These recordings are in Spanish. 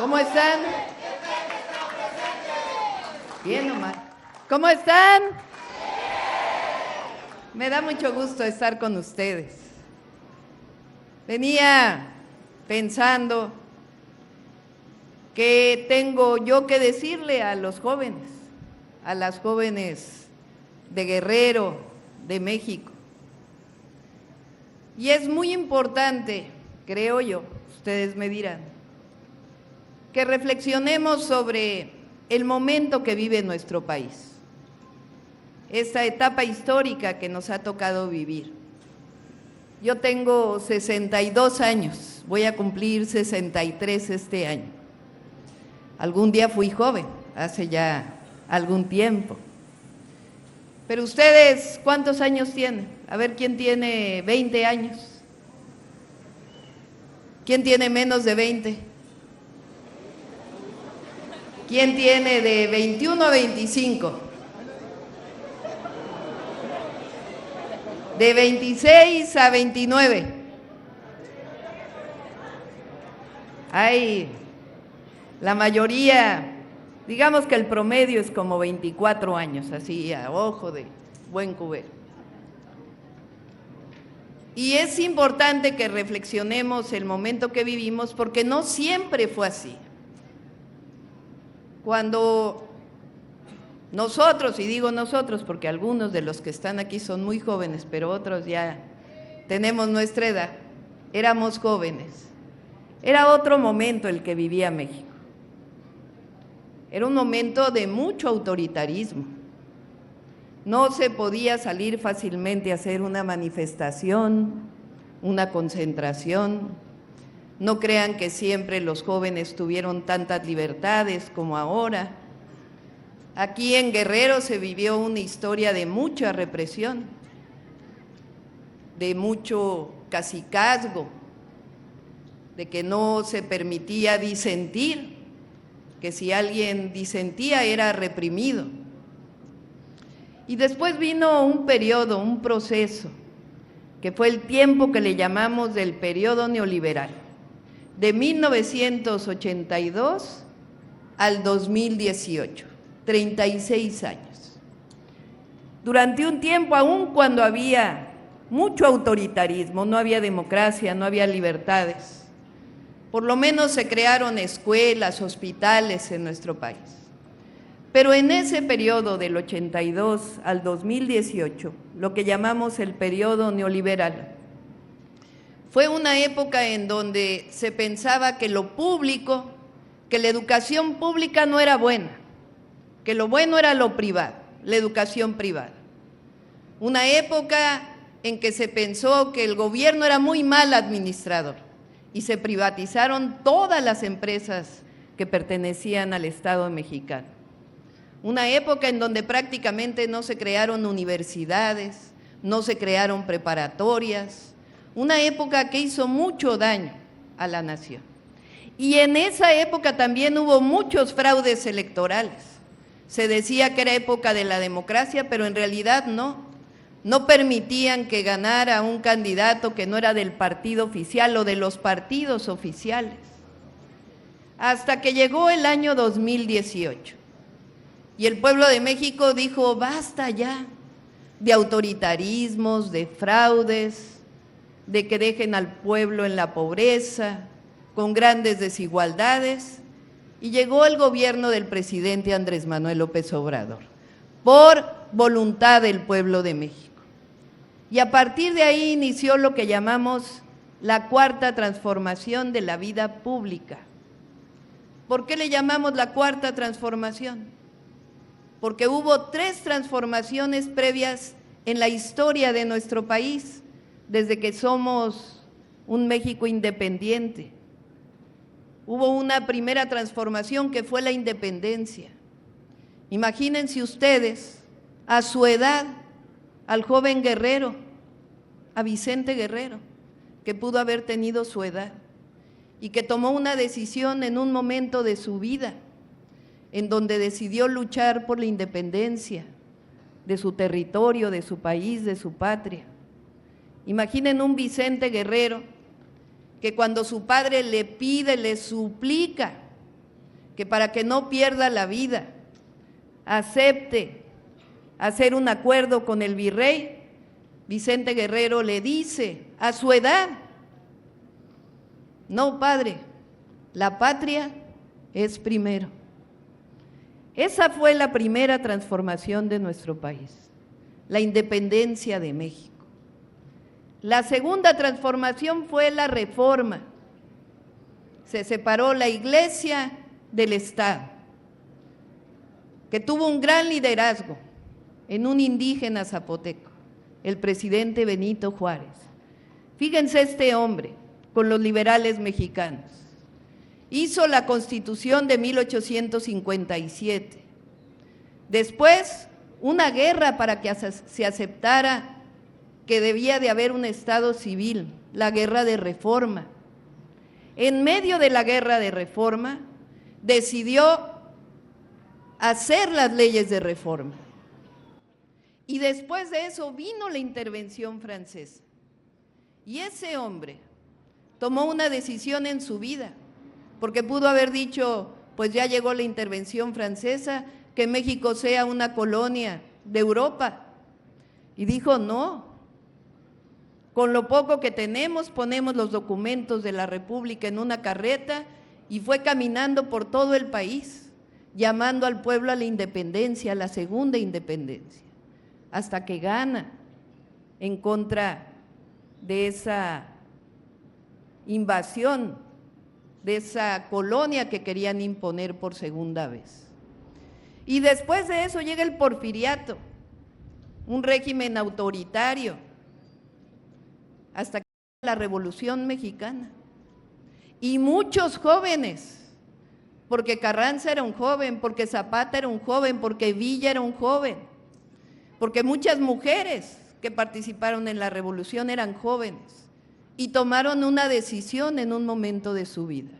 ¿Cómo están? Bien o mal. ¿Cómo están? Me da mucho gusto estar con ustedes. Venía pensando que tengo yo que decirle a los jóvenes, a las jóvenes de Guerrero, de México. Y es muy importante, creo yo, ustedes me dirán, que reflexionemos sobre el momento que vive nuestro país, esta etapa histórica que nos ha tocado vivir. Yo tengo 62 años, voy a cumplir 63 este año. Algún día fui joven, hace ya algún tiempo. Pero ustedes, ¿cuántos años tienen? A ver, ¿quién tiene 20 años? ¿Quién tiene menos de 20? ¿Quién tiene de 21 a 25? De 26 a 29. Hay la mayoría, digamos que el promedio es como 24 años, así a ojo de buen cubero. Y es importante que reflexionemos el momento que vivimos porque no siempre fue así. Cuando nosotros, y digo nosotros porque algunos de los que están aquí son muy jóvenes, pero otros ya tenemos nuestra edad, éramos jóvenes, era otro momento el que vivía México. Era un momento de mucho autoritarismo. No se podía salir fácilmente a hacer una manifestación, una concentración. No crean que siempre los jóvenes tuvieron tantas libertades como ahora. Aquí en Guerrero se vivió una historia de mucha represión, de mucho cacicazgo, de que no se permitía disentir, que si alguien disentía era reprimido. Y después vino un periodo, un proceso, que fue el tiempo que le llamamos del periodo neoliberal, de 1982 al 2018, 36 años. Durante un tiempo, aun cuando había mucho autoritarismo, no había democracia, no había libertades, por lo menos se crearon escuelas, hospitales en nuestro país. Pero en ese periodo del 82 al 2018, lo que llamamos el periodo neoliberal, fue una época en donde se pensaba que lo público, que la educación pública no era buena, que lo bueno era lo privado, la educación privada. Una época en que se pensó que el gobierno era muy mal administrador y se privatizaron todas las empresas que pertenecían al Estado mexicano. Una época en donde prácticamente no se crearon universidades, no se crearon preparatorias, una época que hizo mucho daño a la nación. Y en esa época también hubo muchos fraudes electorales. Se decía que era época de la democracia, pero en realidad no. No permitían que ganara un candidato que no era del partido oficial o de los partidos oficiales. Hasta que llegó el año 2018. Y el pueblo de México dijo, basta ya de autoritarismos, de fraudes, de que dejen al pueblo en la pobreza, con grandes desigualdades, y llegó el gobierno del presidente Andrés Manuel López Obrador, por voluntad del pueblo de México. Y a partir de ahí inició lo que llamamos la cuarta transformación de la vida pública. ¿Por qué le llamamos la cuarta transformación? Porque hubo 3 transformaciones previas en la historia de nuestro país, desde que somos un México independiente. Hubo una primera transformación que fue la independencia. Imagínense ustedes, a su edad, al joven Guerrero, a Vicente Guerrero, que pudo haber tenido su edad y que tomó una decisión en un momento de su vida, en donde decidió luchar por la independencia de su territorio, de su país, de su patria. Imaginen un Vicente Guerrero que cuando su padre le pide, le suplica que para que no pierda la vida, acepte hacer un acuerdo con el virrey, Vicente Guerrero le dice a su edad: no, padre, la patria es primero. Esa fue la primera transformación de nuestro país, la independencia de México. La segunda transformación fue la reforma. Se separó la Iglesia del Estado, que tuvo un gran liderazgo en un indígena zapoteco, el presidente Benito Juárez. Fíjense este hombre con los liberales mexicanos. Hizo la Constitución de 1857. Después, una guerra para que se aceptara que debía de haber un Estado civil, la Guerra de Reforma. En medio de la Guerra de Reforma, decidió hacer las leyes de reforma. Y después de eso vino la intervención francesa. Y ese hombre tomó una decisión en su vida, porque pudo haber dicho, pues ya llegó la intervención francesa, que México sea una colonia de Europa. Y dijo, no, con lo poco que tenemos ponemos los documentos de la República en una carreta y fue caminando por todo el país, llamando al pueblo a la independencia, a la segunda independencia, hasta que gana en contra de esa invasión, de esa colonia que querían imponer por segunda vez. Y después de eso llega el porfiriato, un régimen autoritario, hasta que la Revolución Mexicana. Y muchos jóvenes, porque Carranza era un joven, porque Zapata era un joven, porque Villa era un joven, porque muchas mujeres que participaron en la revolución eran jóvenes y tomaron una decisión en un momento de su vida.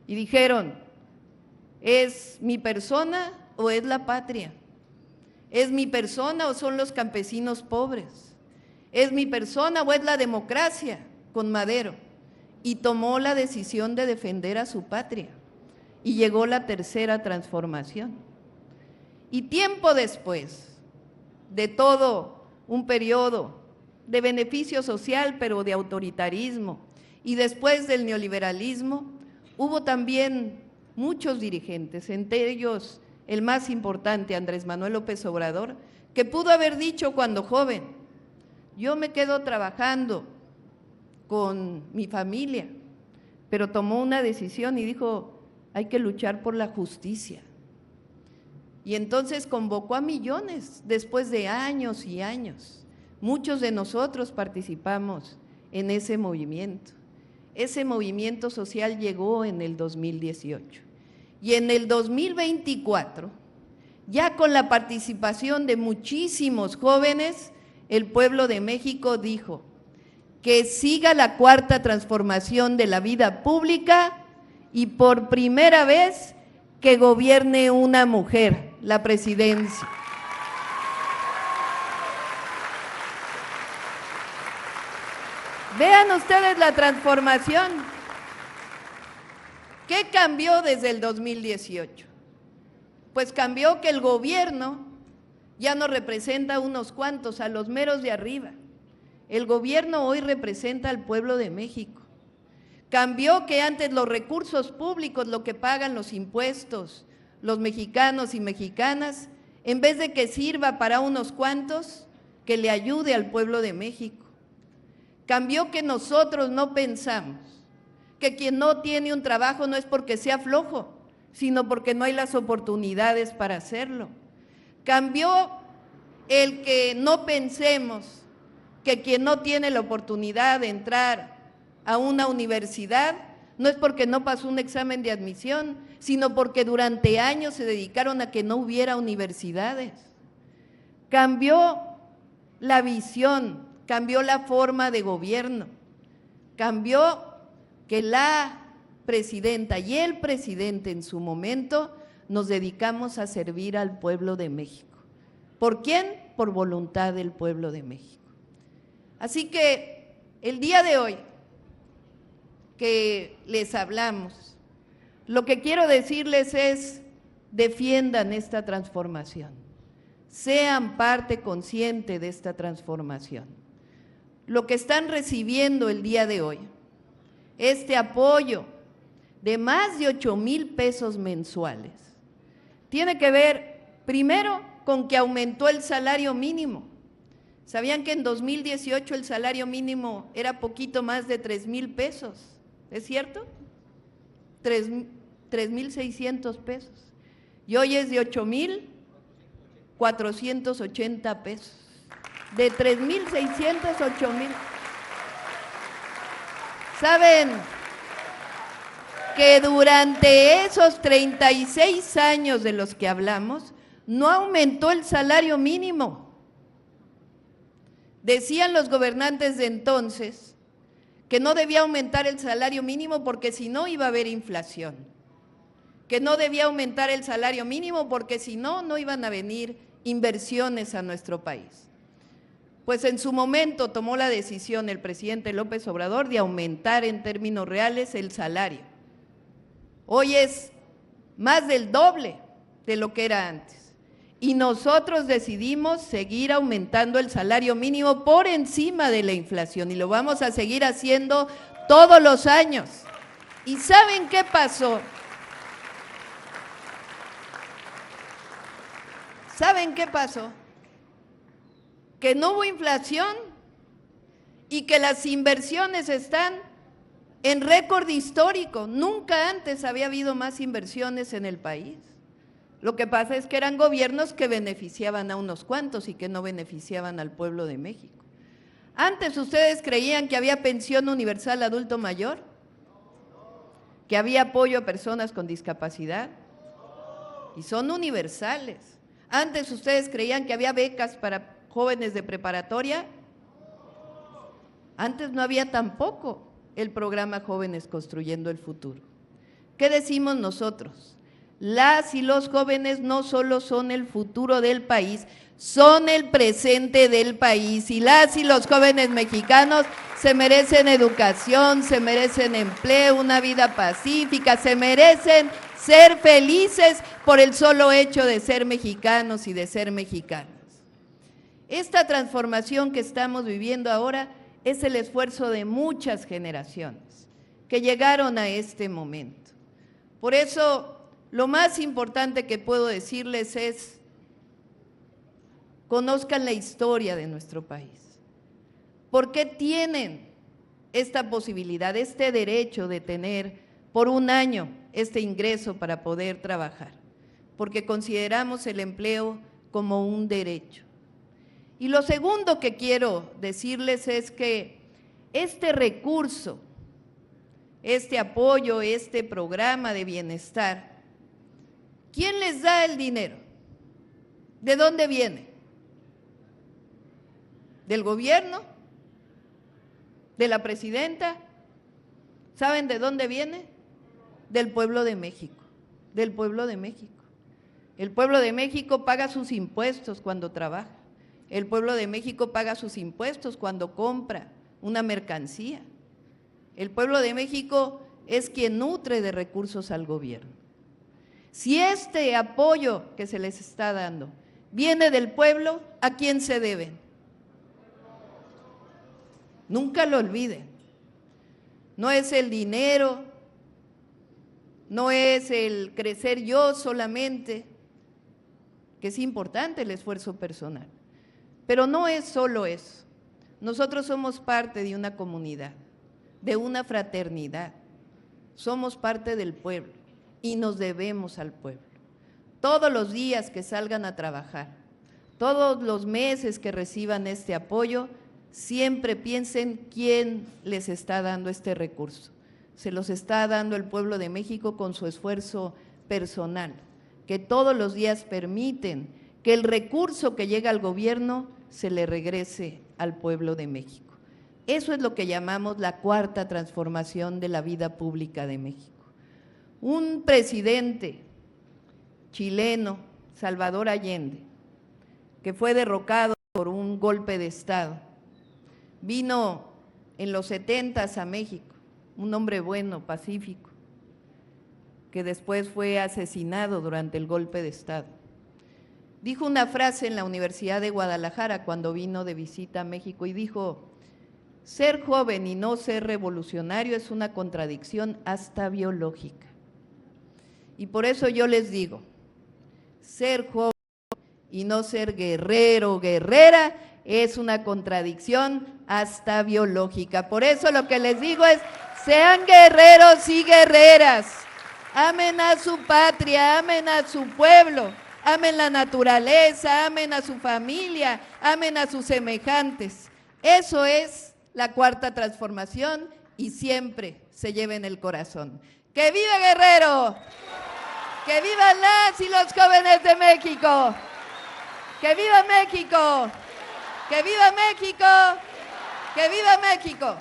Y dijeron, ¿es mi persona o es la patria? ¿Es mi persona o son los campesinos pobres? ¿Es mi persona o es la democracia con Madero? Y tomó la decisión de defender a su patria. Y llegó la tercera transformación. Y tiempo después de todo un periodo de beneficio social, pero de autoritarismo, y después del neoliberalismo, hubo también muchos dirigentes, entre ellos el más importante, Andrés Manuel López Obrador, que pudo haber dicho cuando joven, yo me quedo trabajando con mi familia, pero tomó una decisión y dijo, hay que luchar por la justicia. Y entonces convocó a millones después de años y años. Muchos de nosotros participamos en ese movimiento. Ese movimiento social llegó en el 2018. Y en el 2024, ya con la participación de muchísimos jóvenes, el pueblo de México dijo que siga la cuarta transformación de la vida pública y por primera vez que gobierne una mujer la presidencia. Vean ustedes la transformación. ¿Qué cambió desde el 2018? Pues cambió que el gobierno ya no representa a unos cuantos, a los meros de arriba. El gobierno hoy representa al pueblo de México. Cambió que antes los recursos públicos, lo que pagan los impuestos, los mexicanos y mexicanas, en vez de que sirva para unos cuantos, que le ayude al pueblo de México. Cambió que nosotros no pensamos que quien no tiene un trabajo no es porque sea flojo, sino porque no hay las oportunidades para hacerlo. Cambió el que no pensemos que quien no tiene la oportunidad de entrar a una universidad no es porque no pasó un examen de admisión, sino porque durante años se dedicaron a que no hubiera universidades. Cambió la visión, cambió la forma de gobierno, cambió que la presidenta y el presidente en su momento nos dedicamos a servir al pueblo de México. ¿Por quién? Por voluntad del pueblo de México. Así que el día de hoy que les hablamos, Lo que quiero decirles es, defiendan esta transformación, sean parte consciente de esta transformación. Lo que están recibiendo el día de hoy, este apoyo de más de 8,000 pesos mensuales, tiene que ver primero con que aumentó el salario mínimo. ¿Sabían que en 2018 el salario mínimo era poquito más de 3,000 pesos? ¿Es cierto? 3,600 pesos. Y hoy es de 8,480 pesos. De 3,600 a 8,000. ¿Saben que durante esos 36 años de los que hablamos, no aumentó el salario mínimo? Decían los gobernantes de entonces que no debía aumentar el salario mínimo porque si no iba a haber inflación, que no debía aumentar el salario mínimo porque si no, no iban a venir inversiones a nuestro país. Pues en su momento tomó la decisión el presidente López Obrador de aumentar en términos reales el salario. Hoy es más del doble de lo que era antes. Y nosotros decidimos seguir aumentando el salario mínimo por encima de la inflación y lo vamos a seguir haciendo todos los años. ¿Y saben qué pasó? ¿Saben qué pasó? Que no hubo inflación y que las inversiones están en récord histórico. Nunca antes había habido más inversiones en el país. Lo que pasa es que eran gobiernos que beneficiaban a unos cuantos y que no beneficiaban al pueblo de México. Antes ustedes creían que había pensión universal adulto mayor, que había apoyo a personas con discapacidad, y son universales. Antes ustedes creían que había becas para jóvenes de preparatoria, antes no había tampoco el programa Jóvenes Construyendo el Futuro. ¿Qué decimos nosotros? Las y los jóvenes no solo son el futuro del país, son el presente del país y las y los jóvenes mexicanos se merecen educación, se merecen empleo, una vida pacífica, se merecen ser felices por el solo hecho de ser mexicanos y de ser mexicanas. Esta transformación que estamos viviendo ahora es el esfuerzo de muchas generaciones que llegaron a este momento. Por eso, lo más importante que puedo decirles es, conozcan la historia de nuestro país. ¿Por qué tienen esta posibilidad, este derecho de tener por un año este ingreso para poder trabajar? Porque consideramos el empleo como un derecho. Y lo segundo que quiero decirles es que este recurso, este apoyo, este programa de bienestar, ¿quién les da el dinero? ¿De dónde viene? ¿Del gobierno? ¿De la presidenta? ¿Saben de dónde viene? Del pueblo de México, del pueblo de México. El pueblo de México paga sus impuestos cuando trabaja. El pueblo de México paga sus impuestos cuando compra una mercancía. El pueblo de México es quien nutre de recursos al gobierno. Si este apoyo que se les está dando viene del pueblo, ¿a quién se deben? Nunca lo olviden. No es el dinero, no es el crecer yo solamente, que es importante el esfuerzo personal, pero no es solo eso. Nosotros somos parte de una comunidad, de una fraternidad, somos parte del pueblo y nos debemos al pueblo. Todos los días que salgan a trabajar, todos los meses que reciban este apoyo, siempre piensen quién les está dando este recurso. Se los está dando el pueblo de México con su esfuerzo personal, que todos los días permiten que el recurso que llega al gobierno se le regrese al pueblo de México. Eso es lo que llamamos la cuarta transformación de la vida pública de México. Un presidente chileno, Salvador Allende, que fue derrocado por un golpe de Estado, vino en los 70s a México, un hombre bueno, pacífico, que después fue asesinado durante el golpe de Estado. Dijo una frase en la Universidad de Guadalajara cuando vino de visita a México y dijo: ser joven y no ser revolucionario es una contradicción hasta biológica. Y por eso yo les digo, ser joven y no ser guerrero o guerrera es una contradicción hasta biológica. Por eso lo que les digo es, sean guerreros y guerreras, amen a su patria, amen a su pueblo, amen la naturaleza, amen a su familia, amen a sus semejantes. Eso es la cuarta transformación y siempre se lleve en el corazón. ¡Que viva Guerrero! ¡Que vivan las y los jóvenes de México! ¡Que viva México! ¡Que viva México! ¡Que viva México!